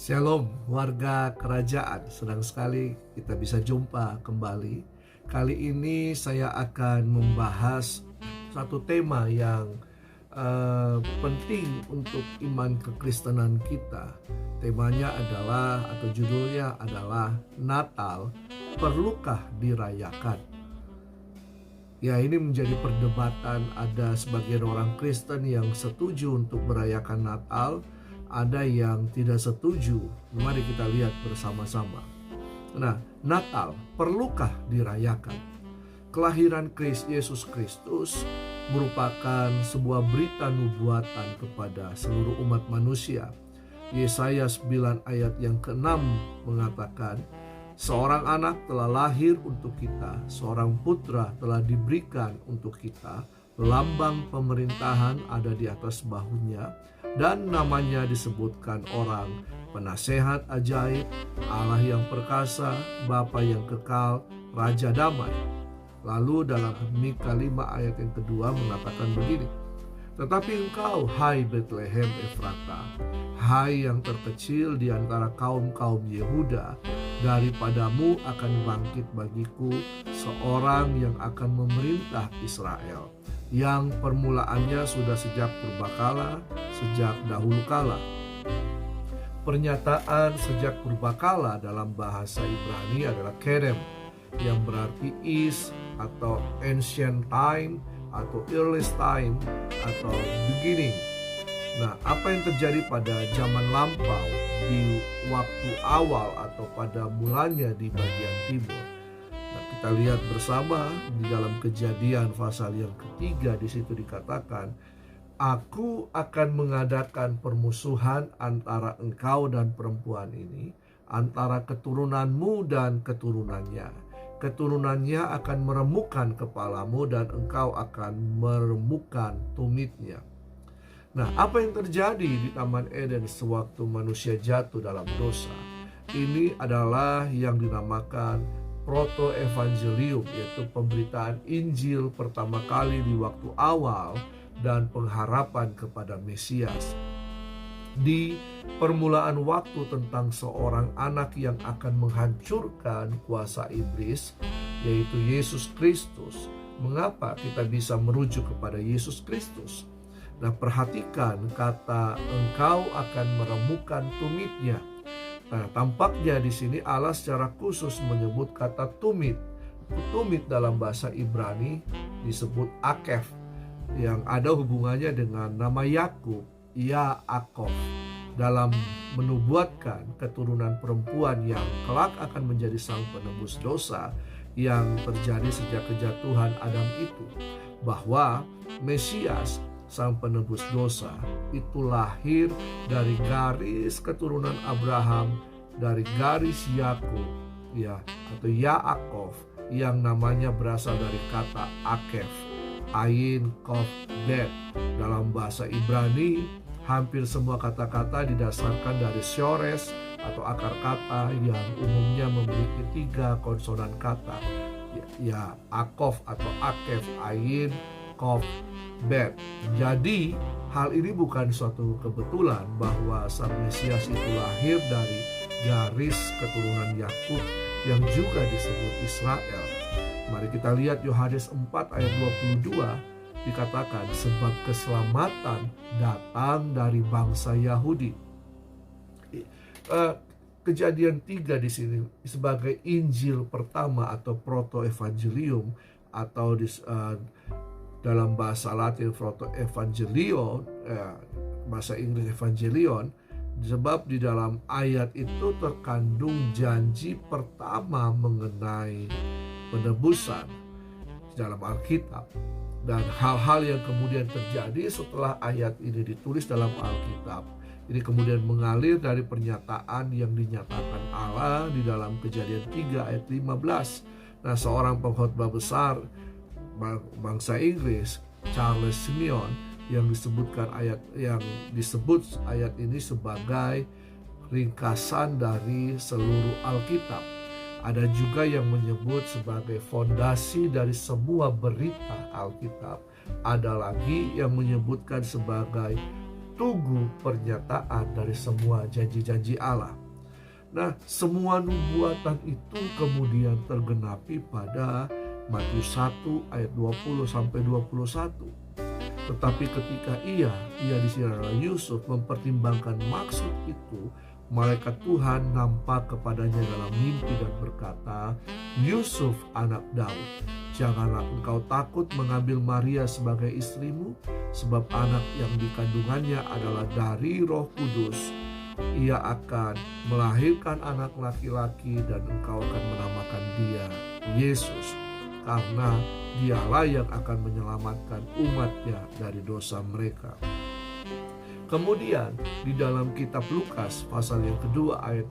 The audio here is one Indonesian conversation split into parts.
Shalom warga kerajaan, senang sekali kita bisa jumpa kembali. Kali ini saya akan membahas satu tema yang penting untuk iman kekristenan kita. Temanya adalah atau judulnya adalah Natal, perlukah dirayakan? Ya, ini menjadi perdebatan. Ada sebagian orang Kristen yang setuju untuk merayakan Natal, ada yang tidak setuju. Mari kita lihat bersama-sama. Nah, Natal perlukah dirayakan? Kelahiran Yesus Kristus merupakan sebuah berita nubuatan kepada seluruh umat manusia. Yesaya 9 ayat yang ke-6 mengatakan, seorang anak telah lahir untuk kita, seorang putra telah diberikan untuk kita, lambang pemerintahan ada di atas bahunya, dan namanya disebutkan orang penasehat ajaib, Allah yang perkasa, Bapa yang kekal, Raja damai. Lalu dalam Mika 5 ayat yang kedua mengatakan begini, tetapi engkau, hai Bethlehem Efrata, hai yang terkecil di antara kaum-kaum Yehuda, daripadamu akan bangkit bagiku seorang yang akan memerintah Israel, yang permulaannya sudah sejak purbakala, sejak dahulu kala. Pernyataan sejak purbakala dalam bahasa Ibrani adalah kerem, yang berarti is atau ancient time atau earliest time atau beginning. Nah, apa yang terjadi pada zaman lampau di waktu awal atau pada mulanya di bagian timur? Nah, kita lihat bersama di dalam Kejadian pasal yang ketiga, di situ dikatakan, aku akan mengadakan permusuhan antara engkau dan perempuan ini, antara keturunanmu dan keturunannya. Keturunannya akan meremukkan kepalamu dan engkau akan meremukkan tumitnya. Nah, apa yang terjadi di Taman Eden sewaktu manusia jatuh dalam dosa? Ini adalah yang dinamakan proto-evangelium, yaitu pemberitaan Injil pertama kali di waktu awal dan pengharapan kepada Mesias. Di permulaan waktu tentang seorang anak yang akan menghancurkan kuasa iblis, yaitu Yesus Kristus. Mengapa kita bisa merujuk kepada Yesus Kristus? Nah, perhatikan kata engkau akan meremukkan tumitnya. Nah, tampaknya di sini Allah secara khusus menyebut kata tumit. Tumit dalam bahasa Ibrani disebut akef, yang ada hubungannya dengan nama Yakub, Yaakov, dalam menubuatkan keturunan perempuan yang kelak akan menjadi sang penebus dosa yang terjadi sejak kejatuhan Adam itu, bahwa Mesias sang penebus dosa itu lahir dari garis keturunan Abraham, dari garis Yakub, ya, atau Yaakov, yang namanya berasal dari kata akef, ain kof bet. Dalam bahasa Ibrani, hampir semua kata-kata didasarkan dari syores atau akar kata yang umumnya memiliki 3 konsonan kata, ya, akof atau akef, ain kof bet. Jadi hal ini bukan suatu kebetulan bahwa sang Mesias itu lahir dari garis keturunan Yakub yang juga disebut Israel. Mari kita lihat Yohanes 4 ayat 22, dikatakan sebab keselamatan datang dari bangsa Yahudi. Kejadian 3 di sini sebagai Injil pertama atau proto-evangelium, atau dalam bahasa Latin proto-evangelion, bahasa Inggris evangelion, sebab di dalam ayat itu terkandung janji pertama mengenai penebusan dalam Alkitab, dan hal-hal yang kemudian terjadi setelah ayat ini ditulis dalam Alkitab ini kemudian mengalir dari pernyataan yang dinyatakan Allah di dalam Kejadian 3 ayat 15. Nah, seorang pengkhotbah besar bangsa Inggris, Charles Simeon, yang disebut ayat ini sebagai ringkasan dari seluruh Alkitab. Ada juga yang menyebut sebagai fondasi dari semua berita Alkitab. Ada lagi yang menyebutkan sebagai tunggu pernyataan dari semua janji-janji Allah. Nah, semua nubuatan itu kemudian tergenapi pada Matius 1 ayat 20 sampai 21. Tetapi ketika ia di sini adalah Yusuf, mempertimbangkan maksud itu, malaikat Tuhan nampak kepadanya dalam mimpi dan berkata, "Yusuf anak Daud, janganlah engkau takut mengambil Maria sebagai istrimu, sebab anak yang dikandungannya adalah dari Roh Kudus. Ia akan melahirkan anak laki-laki dan engkau akan menamakan dia Yesus, karena dialah yang akan menyelamatkan umatnya dari dosa mereka." Kemudian di dalam kitab Lukas pasal yang kedua ayat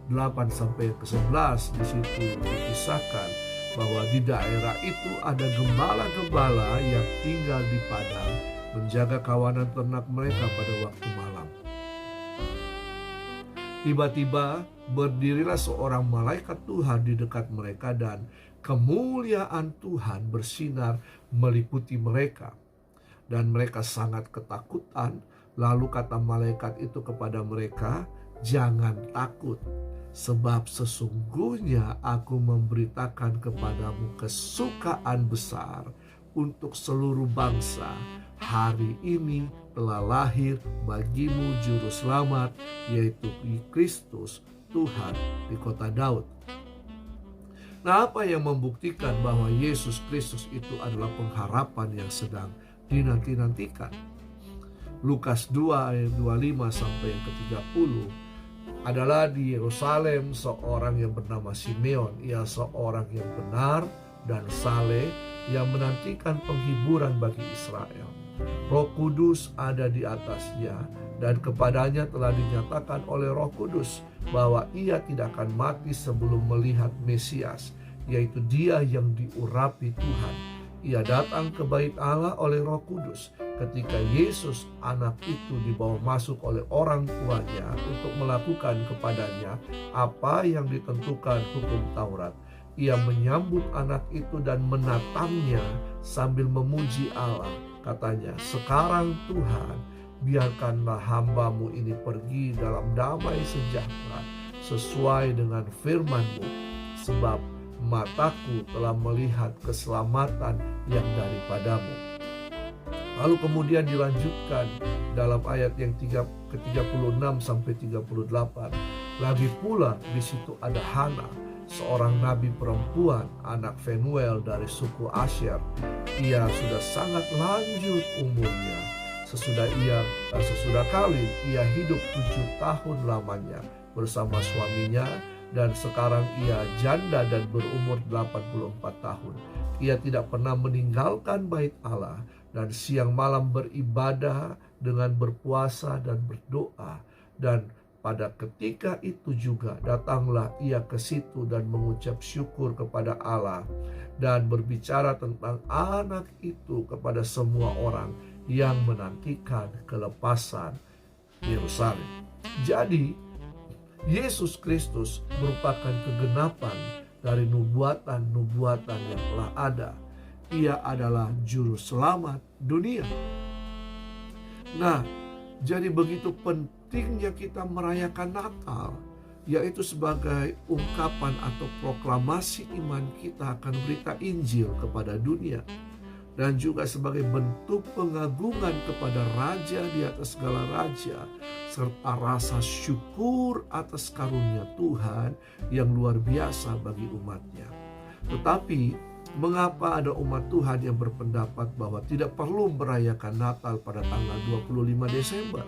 8 sampai ke 11, di situ dikisahkan bahwa di daerah itu ada gembala-gembala yang tinggal di padang menjaga kawanan ternak mereka pada waktu malam. Tiba-tiba berdirilah seorang malaikat Tuhan di dekat mereka dan kemuliaan Tuhan bersinar meliputi mereka. Dan mereka sangat ketakutan. Lalu kata malaikat itu kepada mereka, "Jangan takut, sebab sesungguhnya aku memberitakan kepadamu kesukaan besar untuk seluruh bangsa. Hari ini telah lahir bagimu juru selamat, yaitu Kristus Tuhan di kota Daud." Nah, apa yang membuktikan bahwa Yesus Kristus itu adalah pengharapan yang sedang dinanti-nantikan? Lukas 2 ayat 25 sampai yang ke-30 adalah di Yerusalem seorang yang bernama Simeon. Ia seorang yang benar dan saleh yang menantikan penghiburan bagi Israel. Roh Kudus ada di atasnya dan kepadanya telah dinyatakan oleh Roh Kudus bahwa ia tidak akan mati sebelum melihat Mesias, yaitu Dia yang diurapi Tuhan. Ia datang ke bait Allah oleh Roh Kudus ketika Yesus anak itu dibawa masuk oleh orang tuanya untuk melakukan kepadanya apa yang ditentukan hukum Taurat. Ia menyambut anak itu dan menatangnya sambil memuji Allah. Katanya, "Sekarang Tuhan, biarkanlah hamba-Mu ini pergi dalam damai sejahtera sesuai dengan firman-Mu, sebab mataku telah melihat keselamatan yang daripada-Mu." Lalu kemudian dilanjutkan dalam ayat yang ke-36 sampai 38. Lagi pula di situ ada Hana, seorang nabi perempuan, anak Fenuel dari suku Asher. Ia sudah sangat lanjut umurnya. Sesudah kawin, ia hidup 7 tahun lamanya bersama suaminya, dan sekarang ia janda dan berumur 84 tahun. Ia tidak pernah meninggalkan bait Allah dan siang malam beribadah dengan berpuasa dan berdoa. Dan pada ketika itu juga datanglah ia ke situ dan mengucap syukur kepada Allah dan berbicara tentang anak itu kepada semua orang yang menantikan kelepasan Yerusalem. Jadi Yesus Kristus merupakan kegenapan dari nubuatan-nubuatan yang telah ada. Ia adalah juru selamat dunia. Nah, jadi begitu pentingnya kita merayakan Natal, yaitu sebagai ungkapan atau proklamasi iman kita akan berita Injil kepada dunia, dan juga sebagai bentuk pengagungan kepada Raja di atas segala raja, serta rasa syukur atas karunia Tuhan yang luar biasa bagi umatnya. Tetapi mengapa ada umat Tuhan yang berpendapat bahwa tidak perlu merayakan Natal pada tanggal 25 Desember?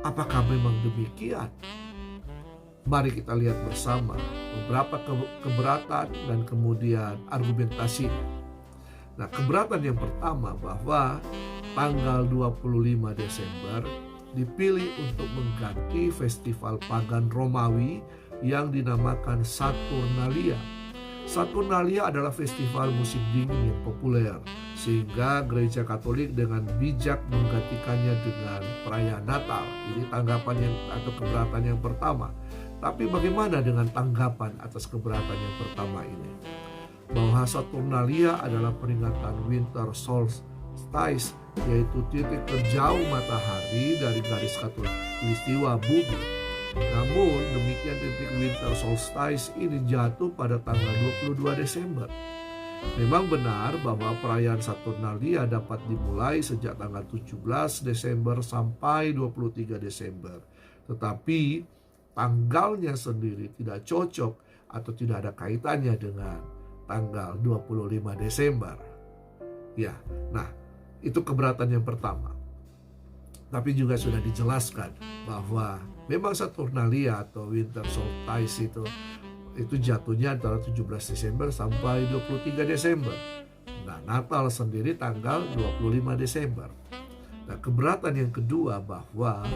Apakah memang demikian? Mari kita lihat bersama beberapa keberatan dan kemudian argumentasi. Nah, keberatan yang pertama bahwa tanggal 25 Desember dipilih untuk mengganti festival pagan Romawi yang dinamakan Saturnalia. Saturnalia adalah festival musim dingin yang populer, sehingga gereja Katolik dengan bijak menggantikannya dengan perayaan Natal. Ini tanggapan atau keberatan yang pertama. Tapi bagaimana dengan tanggapan atas keberatan yang pertama ini? Bahwa Saturnalia adalah peringatan winter solstice, yaitu titik terjauh matahari dari garis khatulistiwa bumi. Namun demikian titik winter solstice ini jatuh pada tanggal 22 Desember. Memang benar bahwa perayaan Saturnalia dapat dimulai sejak tanggal 17 Desember sampai 23 Desember. Tetapi tanggalnya sendiri tidak cocok atau tidak ada kaitannya dengan tanggal 25 Desember. Ya, nah itu keberatan yang pertama. Tapi juga sudah dijelaskan bahwa memang Saturnalia atau winter solstice itu jatuhnya antara 17 Desember sampai 23 Desember. Nah, Natal sendiri tanggal 25 Desember. Nah, keberatan yang kedua bahwa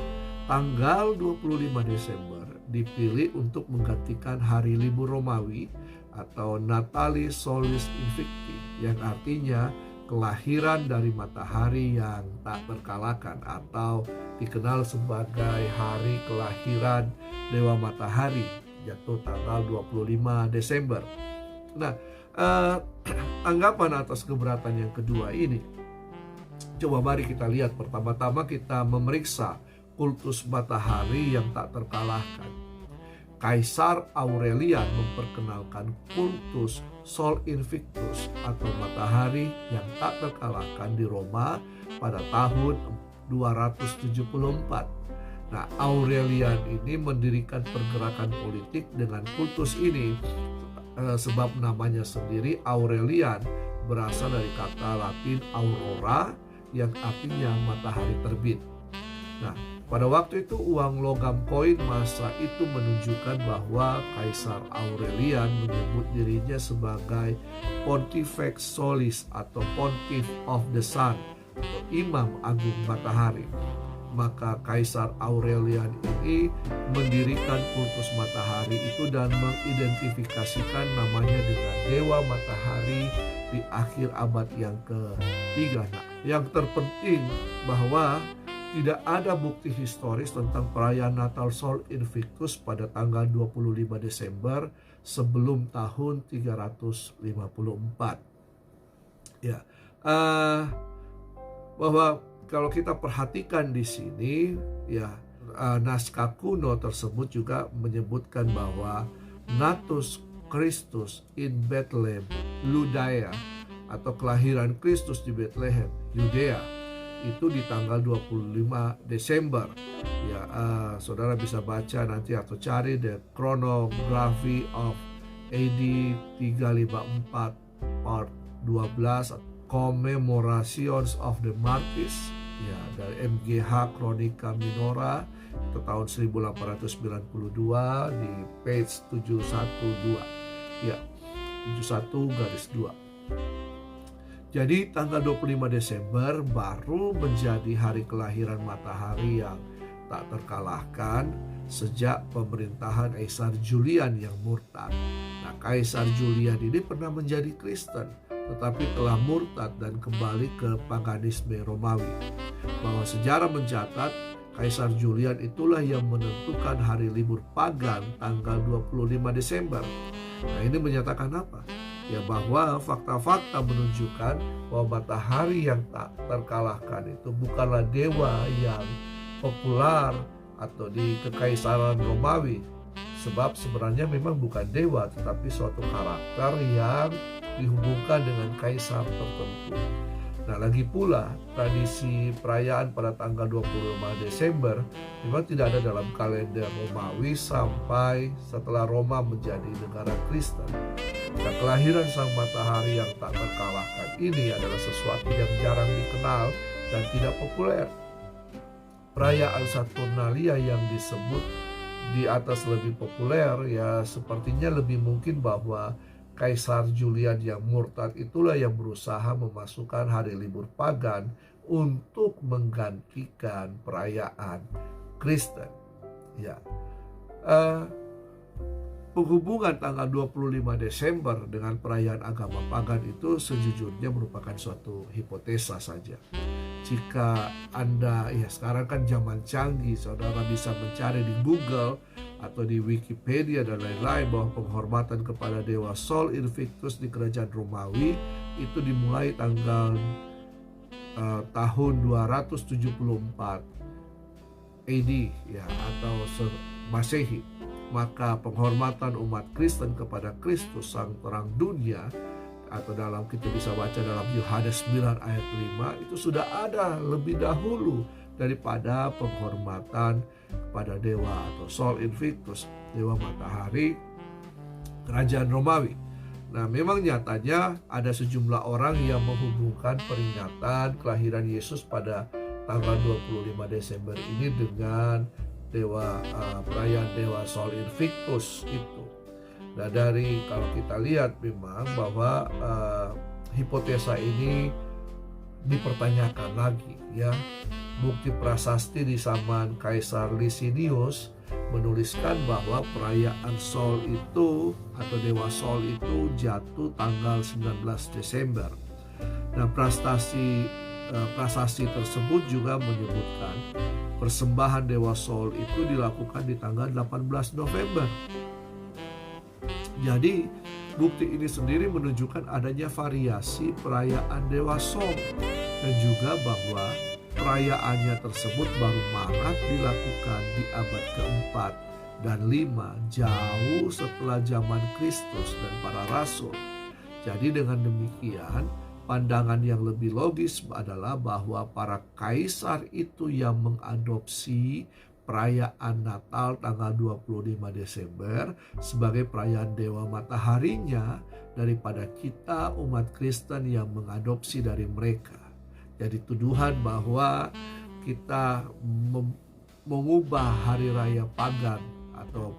tanggal 25 Desember dipilih untuk menggantikan hari libur Romawi atau Natalis Solis Invicti, yang artinya kelahiran dari matahari yang tak terkalahkan atau dikenal sebagai hari kelahiran Dewa Matahari, jatuh tanggal 25 Desember. Nah, anggapan atas keberatan yang kedua ini, coba mari kita lihat. Pertama-tama kita memeriksa kultus matahari yang tak terkalahkan. Kaisar Aurelian memperkenalkan kultus Sol Invictus atau matahari yang tak terkalahkan di Roma pada tahun 274. Nah, Aurelian ini mendirikan pergerakan politik dengan kultus ini, sebab namanya sendiri Aurelian berasal dari kata Latin aurora yang artinya matahari terbit. Nah, pada waktu itu uang logam koin masa itu menunjukkan bahwa Kaisar Aurelian menyebut dirinya sebagai Pontifex Solis atau Pontiff of the Sun atau Imam Agung Matahari. Maka Kaisar Aurelian ini mendirikan kultus matahari itu dan mengidentifikasikan namanya dengan Dewa Matahari di akhir abad yang ke-3. Nah, yang terpenting bahwa tidak ada bukti historis tentang perayaan Natal Sol Invictus pada tanggal 25 Desember sebelum tahun 354. Ya, bahwa kalau kita perhatikan di sini, ya, naskah kuno tersebut juga menyebutkan bahwa Natus Christus in Bethlehem, Judea, atau kelahiran Kristus di Bethlehem, Yudea, itu di tanggal 25 Desember. Ya, saudara bisa baca nanti atau cari The Chronography of AD 354 part 12, Commemorations of the Martyrs, ya, dari MGH Chronica Minora itu tahun 1892 di page 712. Ya, 71-2. Jadi tanggal 25 Desember baru menjadi hari kelahiran matahari yang tak terkalahkan sejak pemerintahan Kaisar Julian yang murtad. Nah, Kaisar Julian ini pernah menjadi Kristen, tetapi telah murtad dan kembali ke paganisme Romawi. Bahwa sejarah mencatat Kaisar Julian itulah yang menentukan hari libur pagan tanggal 25 Desember. Nah, ini menyatakan apa? Ya, bahwa fakta-fakta menunjukkan bahwa matahari yang tak terkalahkan itu bukanlah dewa yang populer atau di kekaisaran Romawi, sebab sebenarnya memang bukan dewa tetapi suatu karakter yang dihubungkan dengan kaisar tertentu. Nah, lagi pula tradisi perayaan pada tanggal 25 Desember memang tidak ada dalam kalender Romawi sampai setelah Roma menjadi negara Kristen. Nah, kelahiran sang matahari yang tak terkalahkan ini adalah sesuatu yang jarang dikenal dan tidak populer. Perayaan Saturnalia yang disebut di atas lebih populer, ya sepertinya lebih mungkin bahwa Kaisar Julian yang murtad itulah yang berusaha memasukkan hari libur pagan untuk menggantikan perayaan Kristen. Ya, penghubungan tanggal 25 Desember dengan perayaan agama pagan itu sejujurnya merupakan suatu hipotesa saja. Jika Anda, ya sekarang kan zaman canggih, saudara bisa mencari di Google atau di Wikipedia dan lain-lain bahwa penghormatan kepada Dewa Sol Invictus di kerajaan Romawi itu dimulai tanggal tahun 274 AD ya, atau Masehi, maka penghormatan umat Kristen kepada Kristus sang terang dunia, atau dalam kita bisa baca dalam Yohanes 9 ayat 5, itu sudah ada lebih dahulu daripada penghormatan kepada dewa atau Sol Invictus, dewa matahari kerajaan Romawi. Nah, memang nyatanya ada sejumlah orang yang menghubungkan peringatan kelahiran Yesus pada tanggal 25 Desember ini dengan perayaan dewa Sol Invictus itu. Nah, dari kalau kita lihat memang bahwa hipotesa ini dipertanyakan lagi ya. Bukti prasasti di zaman Kaisar Licinius menuliskan bahwa perayaan Sol itu atau dewa Sol itu jatuh tanggal 19 Desember. Nah, prasasti tersebut juga menyebutkan persembahan dewa Sol itu dilakukan di tanggal 18 November. Jadi bukti ini sendiri menunjukkan adanya variasi perayaan dewa Sol, dan juga bahwa perayaannya tersebut baru marak dilakukan di abad keempat dan 5, jauh setelah zaman Kristus dan para rasul. Jadi dengan demikian, pandangan yang lebih logis adalah bahwa para kaisar itu yang mengadopsi perayaan Natal tanggal 25 Desember sebagai perayaan dewa mataharinya, daripada kita umat Kristen yang mengadopsi dari mereka. Jadi tuduhan bahwa kita mengubah hari raya pagan atau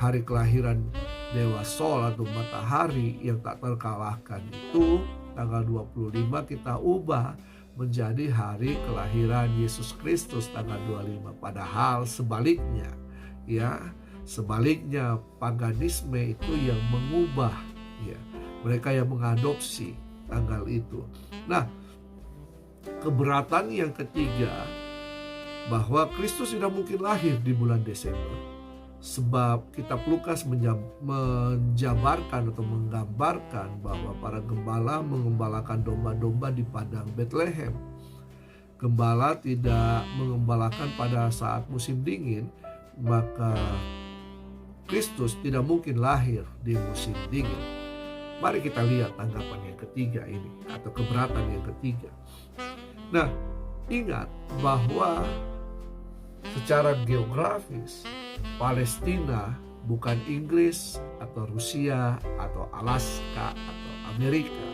hari kelahiran dewa Sol atau matahari yang tak terkalahkan itu tanggal 25 kita ubah menjadi hari kelahiran Yesus Kristus tanggal 25. Padahal sebaliknya ya, sebaliknya paganisme itu yang mengubah ya, mereka yang mengadopsi tanggal itu. Nah, keberatan yang ketiga, bahwa Kristus tidak mungkin lahir di bulan Desember, sebab kitab Lukas menjabarkan atau menggambarkan bahwa para gembala mengembalakan domba-domba di padang Bethlehem. Gembala tidak mengembalakan pada saat musim dingin, maka Kristus tidak mungkin lahir di musim dingin. Mari kita lihat tanggapan yang ketiga ini, atau keberatan yang ketiga. Nah, ingat bahwa secara geografis Palestina bukan Inggris atau Rusia atau Alaska atau Amerika.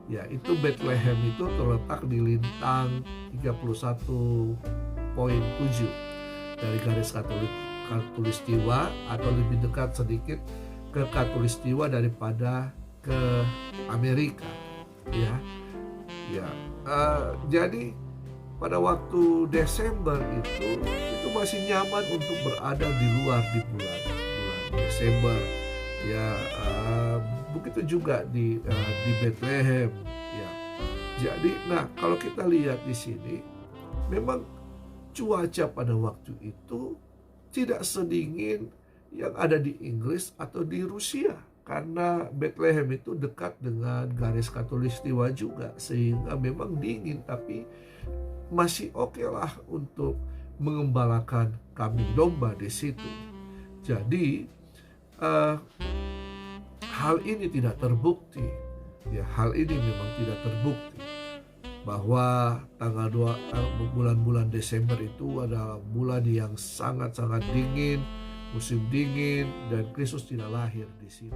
Ya, itu Bethlehem itu terletak di lintang 31,7 dari garis khatulistiwa, atau lebih dekat sedikit ke khatulistiwa daripada ke Amerika. Ya. Jadi pada waktu Desember itu masih nyaman untuk berada di luar di bulan Desember ya. Begitu juga di Bethlehem ya. Jadi kalau kita lihat di sini, memang cuaca pada waktu itu tidak sedingin yang ada di Inggris atau di Rusia, karena Bethlehem itu dekat dengan garis khatulistiwa juga, sehingga memang dingin, tapi masih oke lah untuk mengembalakan kambing domba di situ. Jadi hal ini tidak terbukti. Ya, hal ini memang tidak terbukti bahwa bulan-bulan Desember itu adalah bulan yang sangat-sangat dingin, musim dingin, dan Kristus tidak lahir di situ.